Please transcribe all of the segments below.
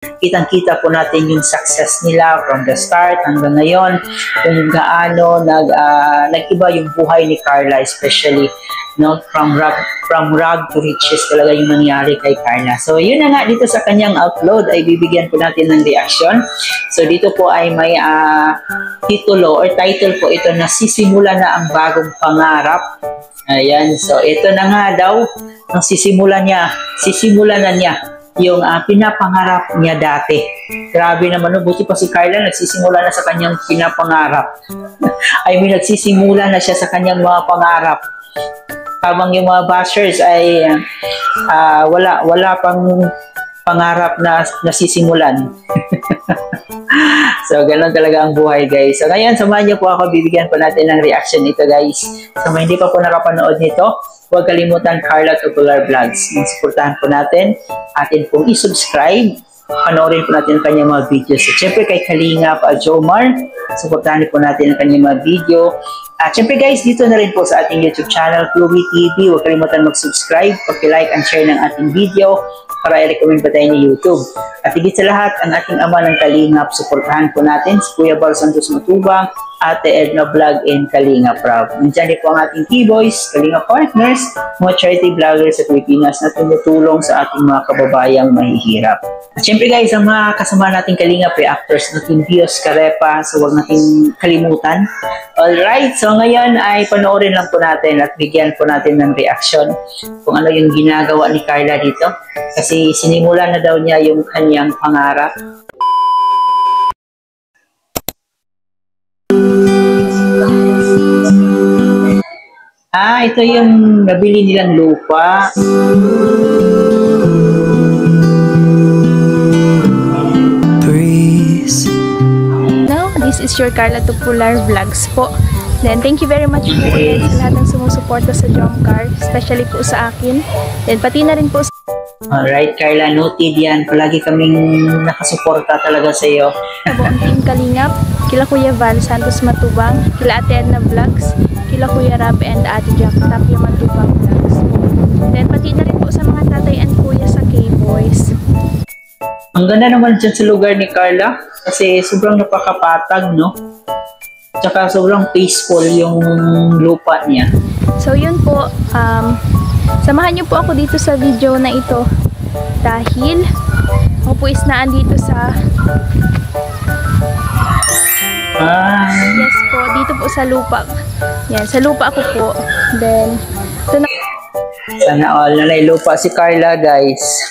kitang-kita po natin yung success nila from the start hanggang ngayon, kung gaano nag-iba yung buhay ni Carla, especially no, from rag to riches talaga yung nangyari kay Carla. So yun na nga, dito sa kanyang upload ay bibigyan po natin ng reaction. So dito po ay may titulo or title po ito na sisimula na ang bagong pangarap. Ayan, so ito na nga daw ang sisimulan na niya yung pinapangarap niya dati. Grabe naman, no? Buti pa si Carla nagsisimula na sa kanyang pinapangarap. I mean, nagsisimula na siya sa kanyang mga pangarap. Habang yung mga bashers ay wala pang pangarap na nasisimulan. So, ganun talaga ang buhay, guys. So, ngayon, samahan niyo po ako. Bibigyan po natin ng reaction nito, guys. So, hindi pa po nakapanood nito, huwag kalimutan Carla Tupular Vlogs. Supportahan po natin. Atin pong i-subscribe. Panoorin po natin ang kanyang mga videos. So, syempre kay Kalingap Jomar, supportahan po natin ang kanyang mga video. At syempre guys, dito na rin po sa ating YouTube channel, Chloe TV. Huwag kalimutan mag-subscribe, pag-like and share ng ating video para i-recommend pa tayo ni YouTube. At higit sa lahat, ang ating ama ng Kalingap, supportahan po natin si Kuya Bal Santos Matubang, Ate Edna Vlog and Kalingap Rob. Nandiyan din po ang ating K-Boys, Kalingap Partners, mga charity vloggers sa Pilipinas na tumutulong sa ating mga kababayang mahihirap. At syempre guys, ang mga kasama nating Kalingap reactors natin Bios Carepa, so huwag nating kalimutan. Alright, so ngayon ay panoorin lang po natin at bigyan po natin ng reaction kung ano yung ginagawa ni Carla dito. Kasi sinimula na daw niya yung kanyang pangarap. Ito yung nabili nilang lupa. Now, this is your Carla Tupular Vlogs po. Then, thank you very much po ulit sa lahat ng sumusuporta sa Jomcar, especially po sa akin. Then, pati na rin po sa... Alright, Carla, noted yan. Palagi kaming nakasuporta talaga sa iyo. Sa buong team Kalingap, kila Kuya Val Santos Matubang, kila Ate Edna Vlogs, kila Kuya Rab and Ate Jack Tapia Matubang Vlogs. Then, pati na rin po sa mga tatay and kuya sa K-Boys. Ang ganda naman dyan sa lugar ni Carla kasi sobrang napakapatag, no? Tsaka sobrang peaceful yung lupa niya. So, yun po. Samahan niyo po ako dito sa video na ito dahil ako po is naandito sa yes po, dito po sa lupa. Yan, sa lupa ako po. Then, ito na. Sana all na lupa si Carla, guys.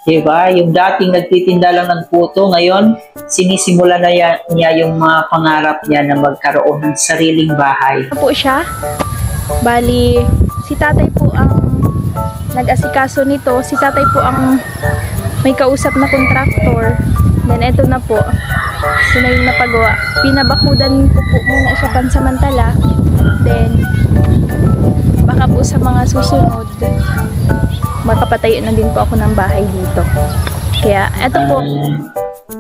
Diba? Yung dating nagtitinda lang ng puto, ngayon, sinisimula na niya yung mga pangarap niya na magkaroon ng sariling bahay. Ito po siya. Bali, si tatay po ang nag-asikaso nito. Si tatay po ang may kausap na kontraktor. Then, ito na po. Ito na yung napagawa. Pinabakudan ko po muna siya pansamantala. Then, baka po sa mga susunod, makapatayo na din po ako ng bahay dito. Kaya, ito po.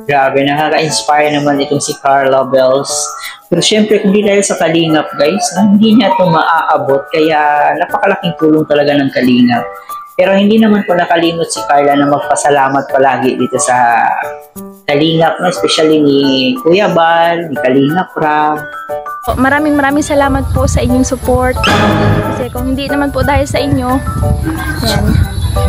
Grabe, nakaka-inspire naman itong si Carla Bells. Pero syempre, kung di dahil sa Kalingap, guys, hindi niya ito maaabot. Kaya, napakalaking tulong talaga ng Kalingap. Pero hindi naman po nakalimot si Carla na magpasalamat palagi dito sa Kalingap, especially ni Kuya Bal, ni Kalingap Rob. Maraming salamat po sa inyong support. Kasi kung hindi naman po dahil sa inyo, yan,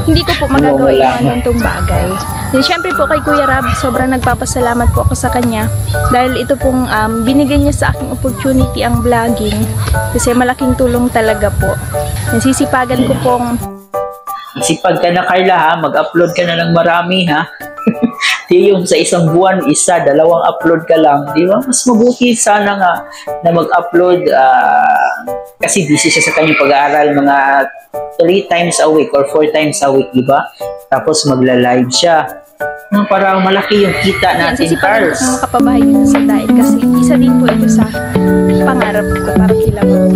hindi ko po magagawa yung itong bagay. Then, syempre po kay Kuya Rab, sobrang nagpapasalamat po ako sa kanya. Dahil ito pong binigay niya sa aking opportunity ang vlogging. Kasi malaking tulong talaga po. Nasisipagan ko pong... Sipag ka na, Carla, ha? Mag-upload ka na ng marami, ha? Di yung sa isang buwan, isa, dalawang upload ka lang. Di ba? Mas mabuti sana nga na mag-upload kasi busy siya sa kanyang pag-aaral mga 3 times a week or 4 times a week, di ba? Tapos magla-live siya. Para malaki yung kita natin, Carl. Sisipagan ko makapabahay nyo sa dahil kasi isa din po ito sa pangarap ko para kilabot.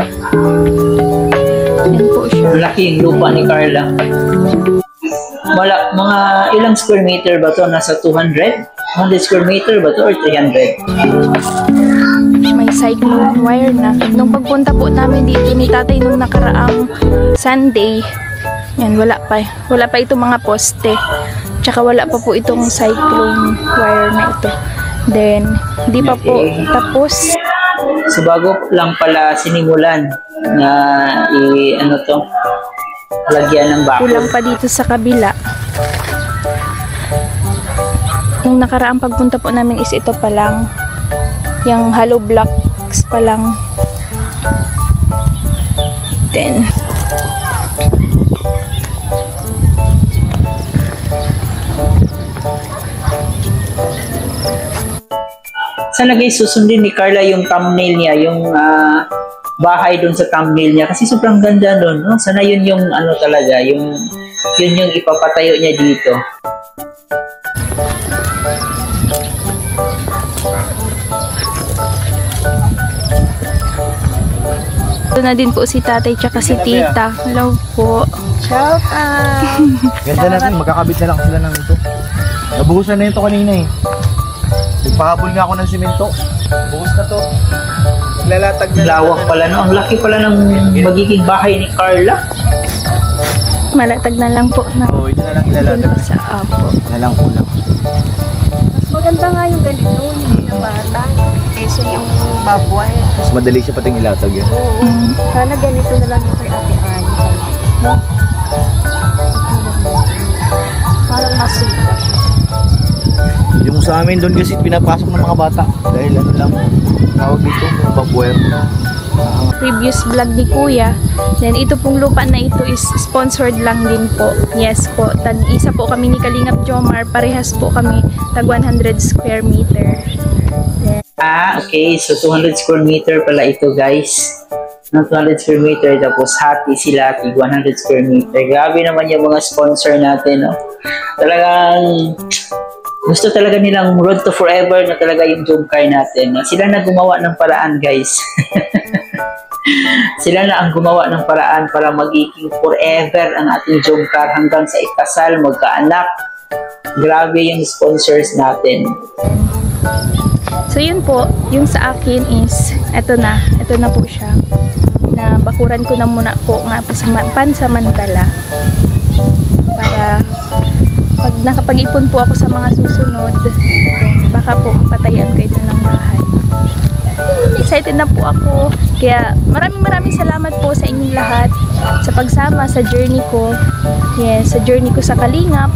Yan po siya. Malaki yung lupa ni Carla. Mga ilang square meter ba to? Nasa 200? 100 square meter ba to or 300? May cyclone wire na. Nung pagpunta po namin dito ni tatay nung nakaraang Sunday, yan, wala pa itong mga poste. Tsaka wala pa po itong cyclone wire na ito. Then, hindi pa po tapos. So bago lang pala sinimulan na ano to, lagyan ng bakod. Kulang pa dito sa kabila. Nung nakaraang pagpunta po namin is ito pa lang. Yung hollow blocks pa lang. Then, sana guys susundin ni Carla yung thumbnail niya, yung bahay doon sa thumbnail niya kasi sobrang ganda doon, no? Sana yun yung ano talaga, yun yung ipapatayo niya dito. ito na din po si tatay tsaka si tita. Hello po. Shout out! Ganda natin, magkakabit na lang sila ng ito. Nabuhusan na ito kanina eh. Nagpahabol nga ako ng simento. Buhos na to. Lalatag na. Lawak pala, no? Ang laki pala ng magiging bahay ni Carla. Malatag na lang po. Oo, ito na lang ilalatag. Sa apo. Na lang kulang. Mas maganda nga yung ganito, yung binabata. Kaysa yung baboy. Mas madali siya pating ilatag yan. Oo. Sana ganito na lang yung kay Ate Anne. No? Parang masuka. Yung sa amin doon kasi pinapasok ng mga bata. Dahil ano lang, tawag dito, babuer. Previous vlog ni Kuya. Then ito pong lupa na ito is sponsored lang din po. Yes po. Isa po kami ni Kalingap Jomar. Parehas po kami tag 100 square meter. Then, Okay. So 200 square meter pala ito guys. Ng 200 square meter tapos hati sila tig 100 square meter. Grabe naman yung mga sponsor natin, no? Talagang gusto talaga nilang road to forever na talaga yung Jom Car natin. Sila na gumawa ng paraan guys. Sila na ang gumawa ng paraan para magiging forever ang ating Jom Car hanggang sa ikasal, magkaanak. Grabe yung sponsors natin. so yun po, yung sa akin is ito na po siya. Na bakuran ko na muna po nga pansamantala para pag nakapag-ipon po ako sa mga susunod, baka po patayan ko ito ng bahay. Excited na po ako. Kaya maraming salamat po sa inyong lahat sa pagsama sa journey ko. Yes, sa journey ko sa Kalingap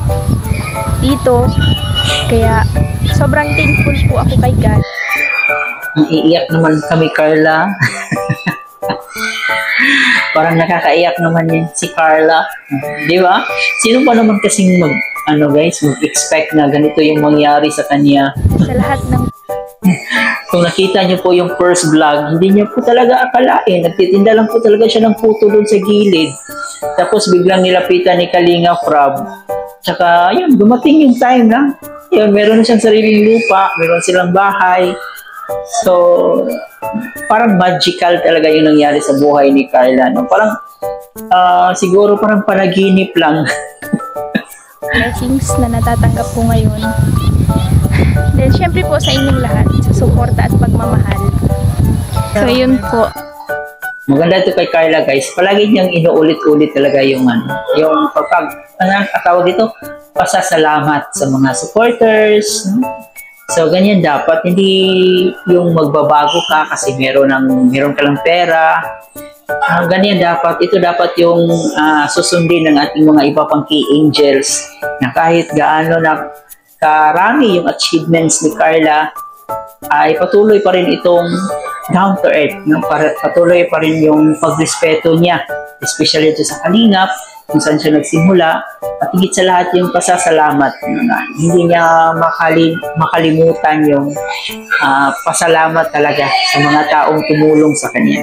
dito. Kaya sobrang thankful po ako kay God. Iiyak naman kami, Carla. Parang nakakaiyak naman yun si Carla. Di ba? Sino pa naman kasing mag-expect na ganito yung mangyari sa kanya? Sa lahat ng Kung nakita niyo po yung first vlog, hindi niyo po talaga akalain. Nagtitinda lang po talaga siya ng puto doon sa gilid. Tapos biglang nilapitan ni Kalinga Frab. Tsaka, yun, dumating yung time na. Yun, meron na siyang sariling lupa, meron silang bahay. So, parang magical talaga yung nangyari sa buhay ni Carla. No? Parang, siguro parang panaginip lang. blessings na natatanggap ko ngayon. Then, syempre po sa inyong lahat, sa suporta at pagmamahal. So, yun po. Maganda ito kay Carla, guys. Palagi niyang inuulit-ulit talaga yung tawag dito, pasasalamat sa mga supporters. No? So, ganyan dapat. Hindi yung magbabago ka kasi meron ka lang pera. Ganyan dapat. Ito dapat yung susundin ng ating mga iba pang key angels na kahit gaano na karami yung achievements ni Carla, ay patuloy pa rin itong down to earth, no? Patuloy pa rin yung pagrespeto niya, especially ito sa Kalingap, kung saan siya nagsimula, at higit sa lahat yung pasasalamat, na hindi niya makalimutan yung pasalamat talaga sa mga taong tumulong sa kanya.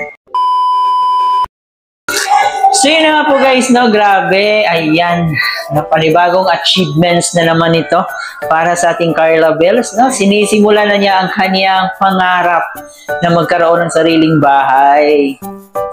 So yun na nga po guys, no? Grabe, ayan, panibagong achievements na naman ito para sa ating Carla Bells, no? Sinisimula na niya ang kanyang pangarap na magkaroon ng sariling bahay.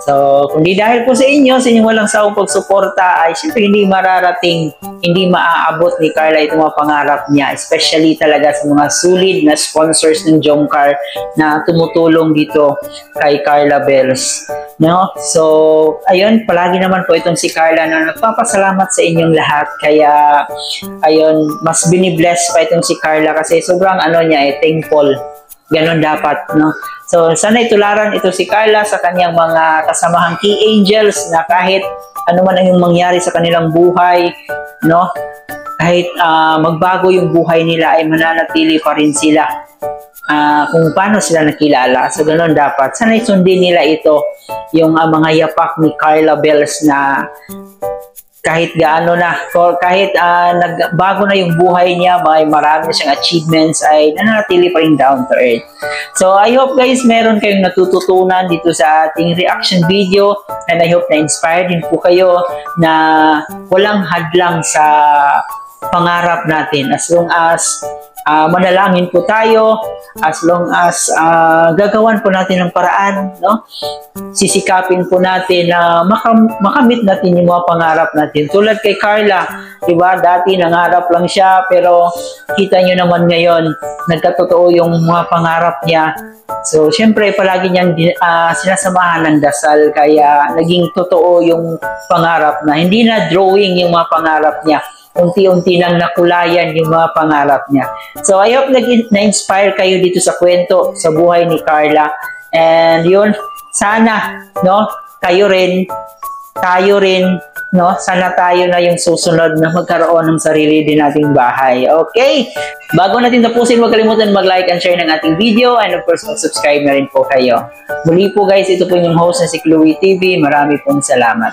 So, kung di dahil po sa inyo, sa inyong walang sawang pagsuporta, ay syempre hindi mararating, hindi maaabot ni Carla itong mga pangarap niya, especially talaga sa mga solid na sponsors ng Jom Car na tumutulong dito kay Carla Bells. No? So, ayun, palagi marami naman po itong si Carla na nagpapasalamat sa inyong lahat. Kaya, ayun, mas binibless pa itong si Carla kasi sobrang thankful. Ganon dapat, no? So, sana itularan ito si Carla sa kanyang mga kasamahang key angels na kahit ano man ang mangyari sa kanilang buhay, no? Kahit magbago yung buhay nila ay mananatili pa rin sila kung paano sila nakilala. So, ganun dapat. Sana sundin nila ito, yung mga yapak ni Carla Bells na kahit gaano na, kahit nagbago na yung buhay niya, may marami na siyang achievements, ay nananatili pa rin down to earth. So, I hope guys, meron kayong natututunan dito sa ating reaction video, and I hope na inspired din po kayo na walang hadlang sa pangarap natin as long as manalangin po tayo, as long as gagawan po natin ng paraan, no? Sisikapin po natin na makamit natin yung mga pangarap natin. Tulad kay Carla, diba? Dati nangarap lang siya, pero kita nyo naman ngayon, nagkatotoo yung mga pangarap niya. So, syempre, palagi niyang sinasamahan ng dasal, kaya naging totoo yung pangarap na. Hindi na drawing yung mga pangarap niya. Unti-unti nang nakulayan yung mga pangarap niya. So, I hope na-inspire kayo dito sa kwento, sa buhay ni Carla. And yun, sana, no, kayo rin, tayo rin, no, sana tayo na yung susunod na magkaroon ng sarili din nating bahay. Okay? Bago natin tapusin, huwag kalimutan mag-like and share ng ating video, and of course, mag-subscribe na rin po kayo. Muli po guys, ito po yung host na si Chloe TV. Marami pong salamat.